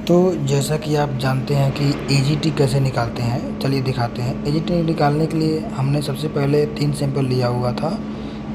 तो जैसा कि आप जानते हैं कि एजीटी कैसे निकालते हैं, चलिए दिखाते हैं। एजीटी निकालने के लिए हमने सबसे पहले 3 सैंपल लिया हुआ था,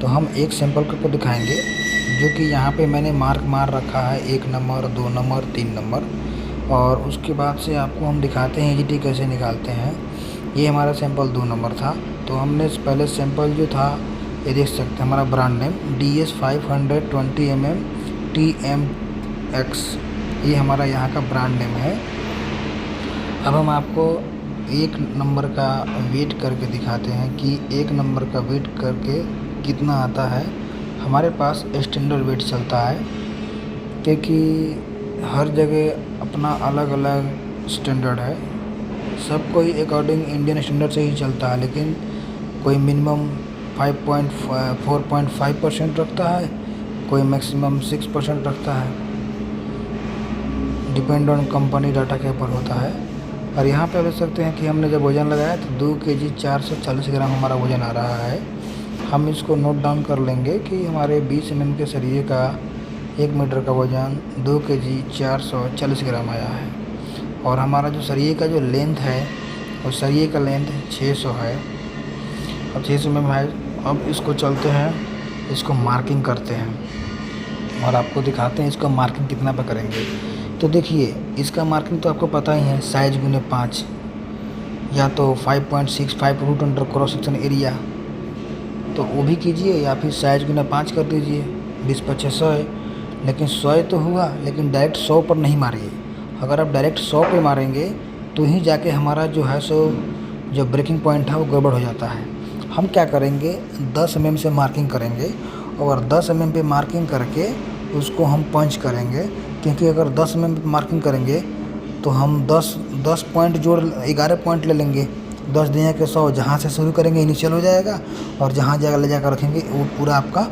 तो हम एक सैंपल को दिखाएंगे जो कि यहाँ पे मैंने मार रखा है 1 नंबर, 2 नंबर, 3 नंबर। और उसके बाद से आपको हम दिखाते हैं एजीटी कैसे निकालते हैं। ये हमारा सैंपल 2 नंबर था, तो हमने पहले सैंपल जो था ये देख सकते हैं, हमारा ब्रांड नेम DS 520 TMX, ये हमारा यहाँ का ब्रांड नेम है। अब हम आपको 1 नंबर का वेट करके दिखाते हैं कि 1 नंबर का वेट करके कितना आता है। हमारे पास स्टैंडर्ड वेट चलता है, क्योंकि हर जगह अपना अलग अलग स्टैंडर्ड है। सब कोई अकॉर्डिंग इंडियन स्टैंडर्ड से ही चलता है, लेकिन कोई मिनिमम 4.5% रखता है, कोई मैक्सिमम 6% रखता है। डिपेंड ऑन कंपनी डाटा के ऊपर होता है। और यहाँ पे देख सकते हैं कि हमने जब वज़न लगाया तो 2 केजी 440 ग्राम हमारा वज़न आ रहा है। हम इसको नोट डाउन कर लेंगे कि हमारे 20 mm के सरिये का 1 मीटर का वज़न 2 केजी 440 ग्राम आया है। और हमारा जो सरिये का जो लेंथ है, वो सरिये का लेंथ 600 है। अब 600 mm है। अब इसको चलते हैं, इसको मार्किंग करते हैं और आपको दिखाते हैं इसको मार्किंग कितना पे करेंगे। तो देखिए, इसका मार्किंग तो आपको पता ही है, साइज गुने 5 या तो 5.65 root under cross section area, तो वो भी कीजिए, या फिर साइज गुना 5 कर दीजिए। 20×5 100 है, लेकिन 100 तो हुआ, लेकिन डायरेक्ट 100 पर नहीं मारिए। अगर आप डायरेक्ट 100 पे मारेंगे तो ही जाके हमारा जो है सो जो ब्रेकिंग पॉइंट है वो गड़बड़ हो जाता है। हम क्या करेंगे, 10 mm से मार्किंग करेंगे और 10 mm पे मार्किंग करके उसको हम पंच करेंगे। क्योंकि अगर 10 mm पे मार्किंग करेंगे तो हम 10 पॉइंट जोड़ 11 पॉइंट ले लेंगे। 10 दिए के 100, जहाँ से शुरू करेंगे इनिशियल हो जाएगा, और जहाँ जगह ले जाकर रखेंगे वो पूरा आपका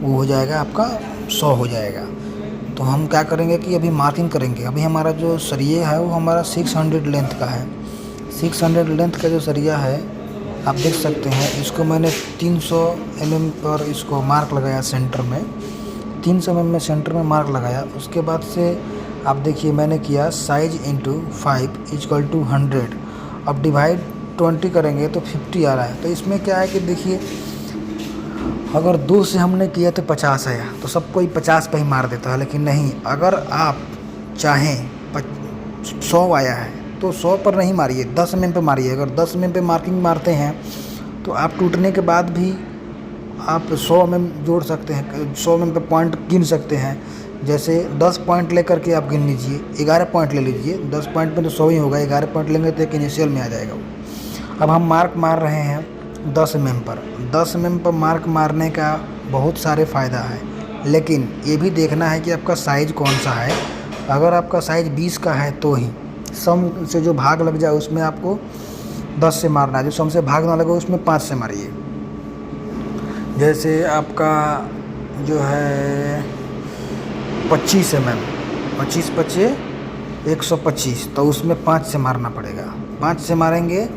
वो हो जाएगा, आपका 100 हो जाएगा। तो हम क्या करेंगे कि अभी मार्किंग करेंगे। अभी हमारा जो सरिया है वो हमारा 600 लेंथ का है। 600 लेंथ का जो सरिया है, आप देख सकते हैं, इसको मैंने 300 mm पर इसको मार्क लगाया सेंटर में। 300 mm में सेंटर में मार्क लगाया। उसके बाद से आप देखिए मैंने किया साइज इंटू 5 इक्वल टू 100। अब डिवाइड 20 करेंगे तो 50 आ रहा है। तो इसमें क्या है कि देखिए, अगर 2 से हमने किया तो 50 आया, तो सब कोई 50 पे ही मार देता है। लेकिन नहीं, अगर आप चाहें 100 आया है तो 100 पर नहीं मारिए, 10 mm पे मारिए। अगर 10 mm पे मार्किंग मारते हैं तो आप टूटने के बाद भी आप 100 mm जोड़ सकते हैं, 100 mm पे पॉइंट गिन सकते हैं। जैसे 10 पॉइंट लेकर के आप गिन लीजिए, 11 पॉइंट ले लीजिए। 10 पॉइंट में तो 100 ही होगा, 11 पॉइंट लेंगे तो एक इनिशियल में आ जाएगा वो। अब हम मार्क मार रहे हैं 10 mm पर। 10 mm पर मार्क मारने का बहुत सारे फ़ायदा है, लेकिन ये भी देखना है कि आपका साइज़ कौन सा है। अगर आपका साइज़ 20 का है तो ही सम से जो भाग लग जाए उसमें आपको 10 से मारना है, जो सम से भाग ना लगे उसमें 5 से मारिए। जैसे आपका जो है 25 mm, 25×5 125, तो उसमें 5 से मारना पड़ेगा। 5 से मारेंगे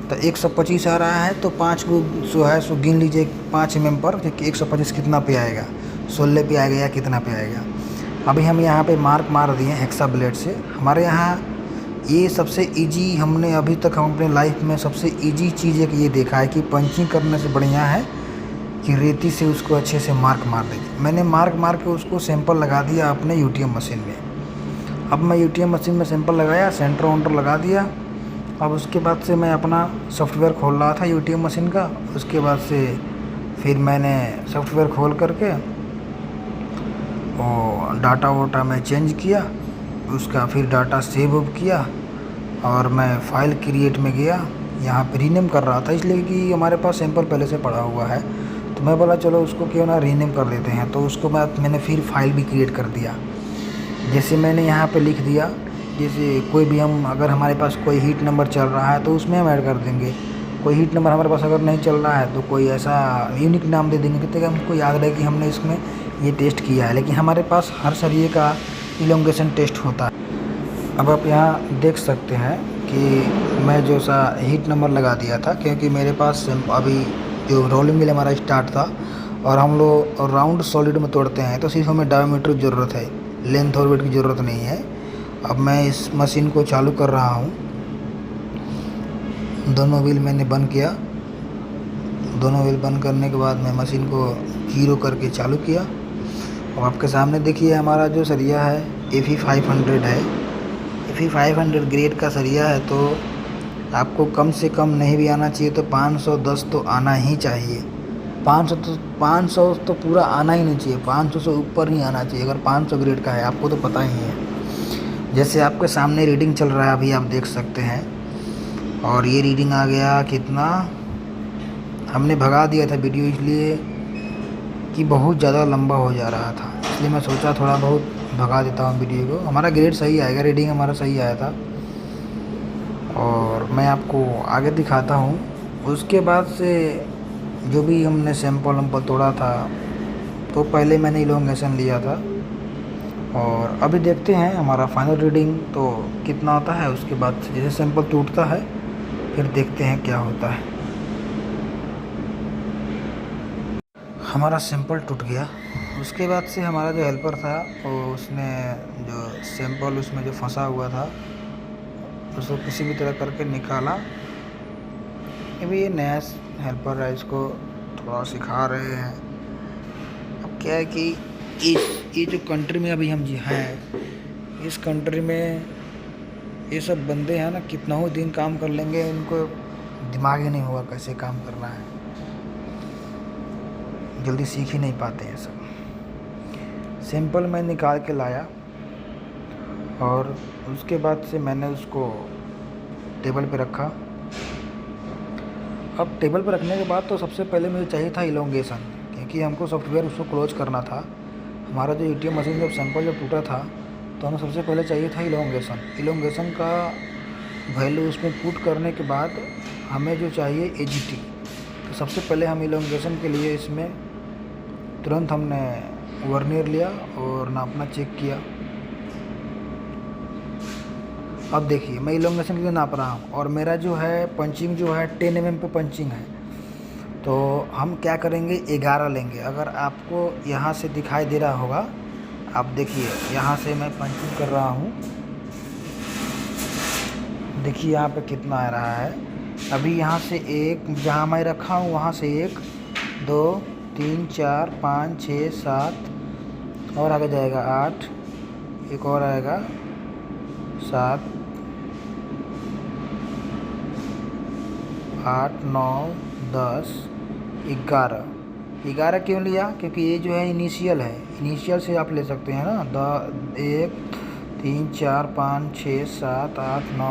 तो 125 आ रहा है, तो 5 को जो है सो गिन लीजिए 5 mm पर, क्योंकि 125 कितना पे आएगा, 16 पे आएगा या कितना पे आएगा। अभी हम यहाँ पे मार्क मार दिए हेक्सा ब्लेड से। हमारे यहाँ ये सबसे इजी, हमने अभी तक हम अपने लाइफ में सबसे इजी चीज़ एक ये देखा है कि पंचिंग करने से बढ़िया है कि रेती से उसको अच्छे से मार्क मार दीजिए। मैंने मार्क मार के उसको सैंपल लगा दिया अपने यूटीएम मशीन में। अब मैं यूटीएम मशीन में सैंपल लगाया, सेंटर वोंटर लगा दिया। अब उसके बाद से मैं अपना सॉफ्टवेयर खोल रहा था यूटीएम मशीन का। उसके बाद से फिर मैंने सॉफ्टवेयर खोल करके और डाटा वोटा मैं चेंज किया, उसका फिर डाटा सेव किया और मैं फ़ाइल क्रिएट में गया। यहाँ पे रीनेम कर रहा था, इसलिए कि हमारे पास सैंपल पहले से पड़ा हुआ है, तो मैं बोला चलो उसको क्यों ना रीनेम कर देते हैं। तो उसको मैंने फिर फाइल भी क्रिएट कर दिया। जैसे मैंने यहाँ पे लिख दिया, जैसे कोई भी हम अगर हमारे पास कोई हीट नंबर चल रहा है तो उसमें हम ऐड कर देंगे। कोई हीट नंबर हमारे पास अगर नहीं चल रहा है तो कोई ऐसा यूनिक नाम दे देंगे, कितने हमको याद रहे कि हमने इसमें ये टेस्ट किया है। लेकिन हमारे पास हर सरिये का इलोंगेशन टेस्ट होता है। अब आप यहाँ देख सकते हैं कि मैं जो सा हीट नंबर लगा दिया था, क्योंकि मेरे पास अभी जो रोलिंग मिल हमारा स्टार्ट था और हम लोग राउंड सॉलिड में तोड़ते हैं, तो सिर्फ हमें डायमीटर की ज़रूरत है, लेंथ और वेट की ज़रूरत नहीं है। अब मैं इस मशीन को चालू कर रहा हूँ। दोनों व्हील मैंने बंद किया। दोनों व्हील बंद करने के बाद मैं मशीन को 0 करके चालू किया। अब आपके सामने देखिए हमारा जो सरिया है FE 500 है। FE 500 ग्रेड का सरिया है, तो आपको कम से कम नहीं भी आना चाहिए तो 510 तो आना ही चाहिए। 500 तो पूरा आना ही नहीं चाहिए, 500 से ऊपर ही आना चाहिए अगर 500 ग्रेड का है, आपको तो पता ही है। जैसे आपके सामने रीडिंग चल रहा है अभी आप देख सकते हैं, और ये रीडिंग आ गया कितना। हमने भगा दिया था वीडियो इसलिए कि बहुत ज़्यादा लंबा हो जा रहा था, इसलिए मैं सोचा थोड़ा बहुत भगा देता हूँ वीडियो को। हमारा ग्रेड सही आएगा, रीडिंग हमारा सही आया था, और मैं आपको आगे दिखाता हूँ। उसके बाद से जो भी हमने सैंपल तोड़ा था, तो पहले मैंने इलोंगेशन लिया था, और अभी देखते हैं हमारा फाइनल रीडिंग तो कितना आता है। उसके बाद जैसे सैंपल टूटता है फिर देखते हैं क्या होता है। हमारा सैंपल टूट गया। उसके बाद से हमारा जो हेल्पर था वो उसने जो सैंपल उसमें जो फंसा हुआ था उसको किसी भी तरह करके निकाला। अभी ये नया हेल्पर है, इसको थोड़ा सिखा रहे हैं। अब क्या है कि ये जो कंट्री में अभी हम जी हैं, इस कंट्री में ये सब बंदे हैं ना, कितना ही दिन काम कर लेंगे, इनको दिमाग ही नहीं होगा कैसे काम करना है, जल्दी सीख ही नहीं पाते हैं सब। सैंपल मैं निकाल के लाया, और उसके बाद से मैंने उसको टेबल पे रखा। अब टेबल पे रखने के बाद तो सबसे पहले मुझे चाहिए था इलोंगेशन, क्योंकि हमको सॉफ्टवेयर उसको क्लोज करना था। हमारा जो ATM मशीन जब सैंपल जब टूटा था तो हमें सबसे पहले चाहिए था इलोंगेशन का वैल्यू उसमें पुट करने के बाद हमें जो चाहिए AGT। तो सबसे पहले हम इलोंगेशन के लिए इसमें तुरंत हमने वर्नियर लिया और नापना चेक किया। अब देखिए मैं इलोंगेशन के लिए नाप रहा हूँ, और मेरा जो है पंचिंग जो है 10 mm पे पंचिंग है। तो हम क्या करेंगे, 11 लेंगे। अगर आपको यहाँ से दिखाई दे रहा होगा, आप देखिए यहाँ से मैं पंचिंग कर रहा हूँ, देखिए यहाँ पे कितना आ रहा है। अभी यहाँ से एक जहाँ मैं रखा हूँ वहाँ से 1 2 3 4 5 6 7 और आगे जाएगा 8, एक और आएगा 7 8 9 10 11 क्यों लिया, क्योंकि ये जो है इनिशियल है, इनिशियल से आप ले सकते हैं ना। 1 3 4 5 6 7 8 9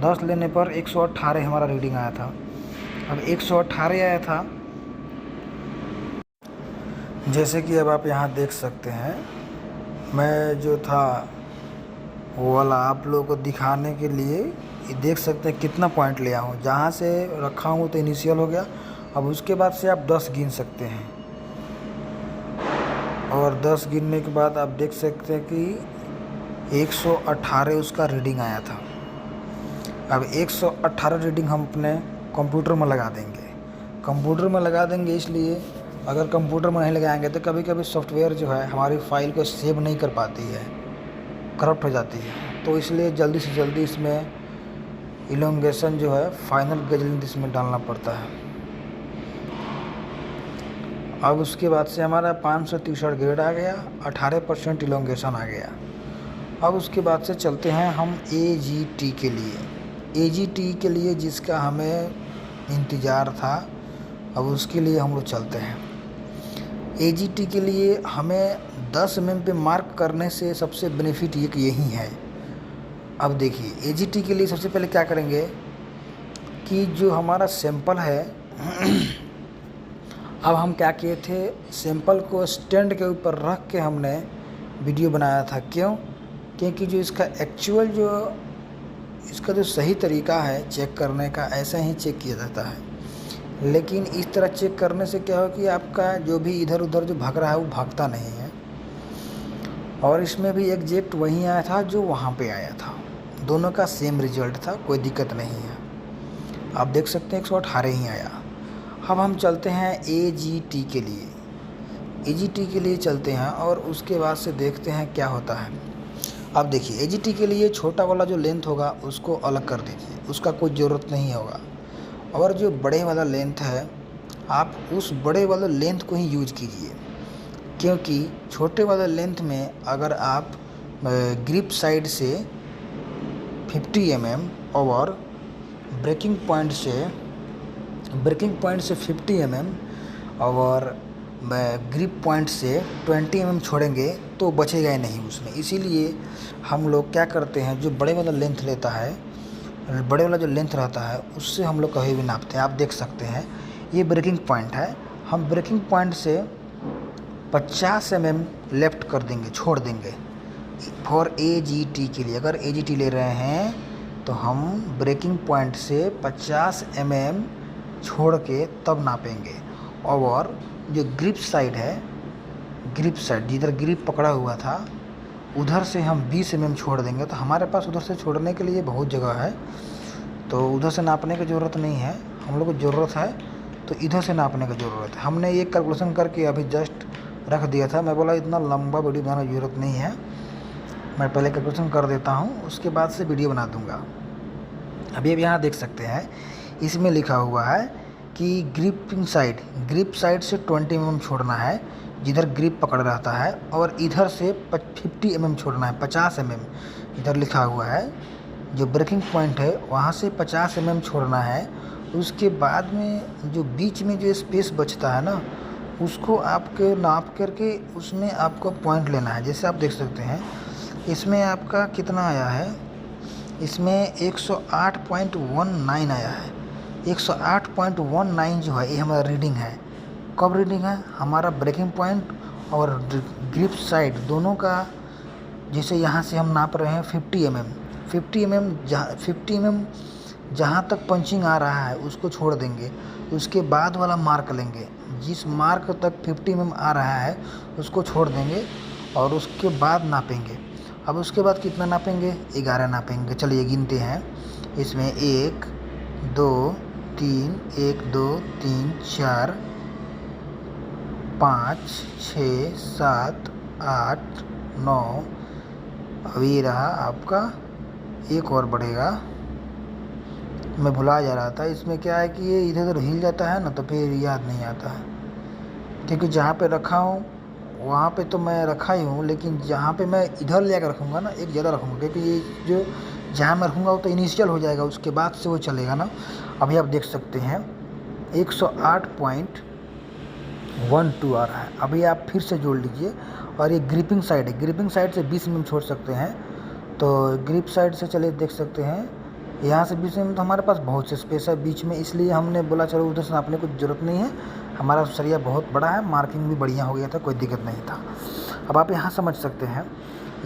10 लेने पर 118 हमारा रीडिंग आया था। अब 118 आया था, जैसे कि अब आप यहाँ देख सकते हैं। मैं जो था वो वाला आप लोगों को दिखाने के लिए ये देख सकते हैं कितना पॉइंट लिया हूँ। जहाँ से रखा हूँ तो इनिशियल हो गया। अब उसके बाद से आप 10 गिन सकते हैं, और 10 गिनने के बाद आप देख सकते हैं कि 118 उसका रीडिंग आया था। अब 118 रीडिंग हम अपने कंप्यूटर में लगा देंगे। कंप्यूटर में लगा देंगे इसलिए, अगर कंप्यूटर में नहीं लगाएंगे तो कभी कभी सॉफ्टवेयर जो है हमारी फ़ाइल को सेव नहीं कर पाती है, करप्ट हो जाती है। तो इसलिए जल्दी से जल्दी इसमें इलोंगेशन जो है फाइनल गज लेंथ इसमें डालना पड़ता है। अब उसके बाद से हमारा 563 ग्रेड आ गया, 18% इलोंगेशन आ गया। अब उसके बाद से चलते हैं हम AGT के लिए। AGT के लिए जिसका हमें इंतज़ार था, अब उसके लिए हम लोग चलते हैं। AGT के लिए हमें 10 mm पे मार्क करने से सबसे बेनिफिट यही है। अब देखिए AGT के लिए सबसे पहले क्या करेंगे कि जो हमारा सैंपल है अब हम क्या किए थे, सैंपल को स्टैंड के ऊपर रख के हमने वीडियो बनाया था। क्यों? क्योंकि जो इसका एक्चुअल जो इसका जो सही तरीका है चेक करने का, ऐसा ही चेक किया जाता है। लेकिन इस तरह चेक करने से क्या हो कि आपका जो भी इधर उधर जो भाग रहा है वो भागता नहीं है। और इसमें भी एग्जैक्ट वही आया था जो वहाँ पे आया था, दोनों का सेम रिजल्ट था, कोई दिक्कत नहीं है। आप देख सकते हैं 118 ही आया। अब हम चलते हैं AGT के लिए। AGT के लिए चलते हैं और उसके बाद से देखते हैं क्या होता है। अब देखिए एजीटी के लिए छोटा वाला जो लेंथ होगा उसको अलग कर दीजिए, उसका कोई ज़रूरत नहीं होगा। और जो बड़े वाला लेंथ है आप उस बड़े वाले लेंथ को ही यूज कीजिए, क्योंकि छोटे वाले लेंथ में अगर आप ग्रिप साइड से 50 और ब्रेकिंग पॉइंट से 50 और ग्रिप पॉइंट से 20 छोड़ेंगे तो बचेगा ही नहीं उसमें। इसीलिए हम लोग क्या करते हैं, जो बड़े वाला लेंथ लेता है, बड़े वाला जो लेंथ रहता है उससे हम लोग कभी भी नापते हैं। आप देख सकते हैं ये ब्रेकिंग पॉइंट है, हम ब्रेकिंग पॉइंट से 50 लेफ़्ट कर देंगे, छोड़ देंगे फॉर एजीटी के लिए। अगर एजीटी ले रहे हैं तो हम ब्रेकिंग पॉइंट से 50 छोड़ के तब नापेंगे। और जो ग्रिप साइड है, ग्रिप साइड जिधर ग्रिप पकड़ा हुआ था उधर से हम 20 छोड़ देंगे। तो हमारे पास उधर से छोड़ने के लिए बहुत जगह है, तो उधर से नापने की ज़रूरत नहीं है। हम लोग को ज़रूरत है तो इधर से नापने की ज़रूरत है। हमने ये कैलकुलेशन करके अभी जस्ट रख दिया था। मैं बोला इतना लंबा वीडियो बनाने की ज़रूरत नहीं है, मैं पहले कैलकुलेशन कर देता हूँ, उसके बाद से वीडियो बना दूँगा। अभी अब यहाँ देख सकते हैं इसमें लिखा हुआ है कि ग्रिप साइड से 20 छोड़ना है जिधर ग्रिप पकड़ रहता है, और इधर से 50 छोड़ना है, 50 इधर लिखा हुआ है। जो ब्रेकिंग पॉइंट है वहाँ से 50 छोड़ना है। उसके बाद में जो बीच में जो स्पेस बचता है ना, उसको आपके नाप करके उसमें आपको पॉइंट लेना है। जैसे आप देख सकते हैं इसमें आपका कितना आया है, इसमें 108.19 आया है। 108.19 जो है ये हमारा रीडिंग है। कब रीडिंग है, हमारा ब्रेकिंग पॉइंट और ग्रिप साइड दोनों का। जैसे यहाँ से हम नाप रहे हैं 50 mm जहाँ तक पंचिंग आ रहा है उसको छोड़ देंगे। उसके बाद वाला मार्क लेंगे, जिस मार्क तक 50 आ रहा है उसको छोड़ देंगे और उसके बाद नापेंगे। अब उसके बाद कितना नापेंगे, 11 नापेंगे। चलिए गिनते हैं। इसमें 1 2 3 1 2 3 4 5 6 7 8 9। अब ये रहा आपका, एक और बढ़ेगा, मैं भुला जा रहा था। इसमें क्या है कि ये इधर उधर हिल जाता है ना तो फिर याद नहीं आता है, क्योंकि जहाँ पे रखा हूँ वहाँ पे तो मैं रखा ही हूँ, लेकिन जहाँ पे मैं इधर ले आकर रखूँगा ना, एक ज़्यादा रखूँगा, क्योंकि ये जो जहाँ मैं रखूँगा वो तो इनिशियल हो जाएगा, उसके बाद से वो चलेगा ना। अभी आप देख सकते हैं 108.12 आ रहा है। अभी आप फिर से जोड़ लीजिए। और ये ग्रिपिंग साइड है, ग्रिपिंग साइड से 20 छोड़ सकते हैं। तो ग्रिप साइड से चलिए देख सकते हैं, यहाँ से 20 तो हमारे पास बहुत से स्पेस है बीच में, इसलिए हमने बोला चलो उधर से नापने की ज़रूरत नहीं है। हमारा सरिया बहुत बड़ा है, मार्किंग भी बढ़िया हो गया था, कोई दिक्कत नहीं था। अब आप यहाँ समझ सकते हैं,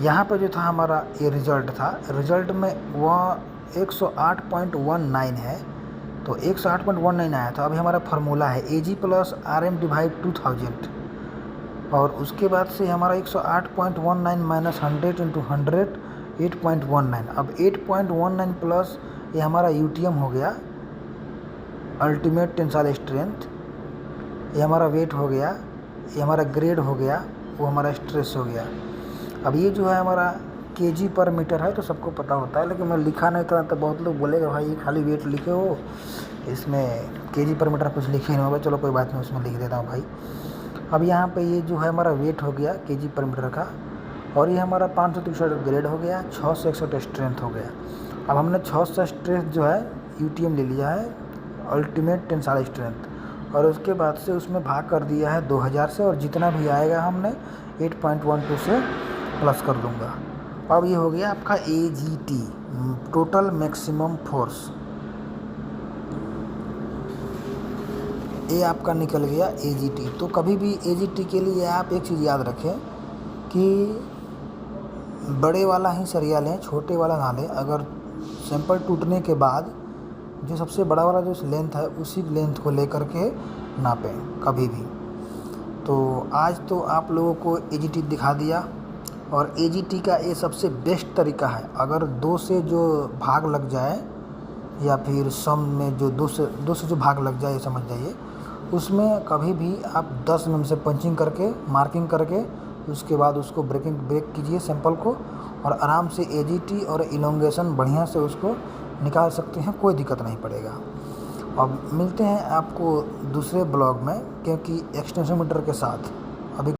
यहाँ पे जो था हमारा ये रिज़ल्ट था, रिज़ल्ट में वह 108.19 है, तो 108.19 आया था। अभी हमारा फार्मूला है AG + RM / 2000, और उसके बाद से हमारा 108.19 - 100 × 100 8.19। अब 8.19 प्लस ये हमारा UTM हो गया, अल्टीमेट टेंसाइल स्ट्रेंथ, ये हमारा वेट हो गया, ये हमारा ग्रेड हो गया, वो हमारा स्ट्रेस हो गया। अब ये जो है हमारा kg/मीटर है, तो सबको पता होता है, लेकिन मैं लिखा नहीं था तो बहुत लोग बोलेगा भाई ये खाली वेट लिखे हो, इसमें kg/मीटर कुछ लिखे नहीं होगा। चलो कोई बात नहीं, उसमें लिख देता हूँ भाई। अब यहाँ पे ये जो है हमारा वेट हो गया kg/मीटर का, और ये हमारा 563 ग्रेड हो गया, 661 स्ट्रेंथ हो गया। अब हमने 600 स्ट्रेंथ जो है UTM ले लिया है, अल्टीमेट टेंसाइल स्ट्रेंथ, और उसके बाद से उसमें भाग कर दिया है 2000 से, और जितना भी आएगा हमने 8.12 से प्लस कर दूंगा। अब ये हो गया आपका AGT, टोटल मैक्सिमम फोर्स, ये आपका निकल गया AGT। तो कभी भी AGT के लिए आप एक चीज़ याद रखें कि बड़े वाला ही सरिया लें, छोटे वाला ना लें। अगर सैंपल टूटने के बाद जो सबसे बड़ा वाला जो लेंथ है उसी लेंथ को लेकर के नापें कभी भी। तो आज तो आप लोगों को AGT दिखा दिया, और AGT का ये सबसे बेस्ट तरीका है। अगर 2 से जो भाग लग जाए, या फिर सम में जो 2 से जो भाग लग जाए, समझ जाइए, उसमें कभी भी आप 10 से पंचिंग करके मार्किंग करके उसके बाद उसको ब्रेक कीजिए सैंपल को, और आराम से एजीटी और इलोंगेशन बढ़िया से उसको निकाल सकते हैं, कोई दिक्कत नहीं पड़ेगा। अब मिलते हैं आपको दूसरे ब्लॉग में, क्योंकि एक्सटेंशन मीटर के साथ।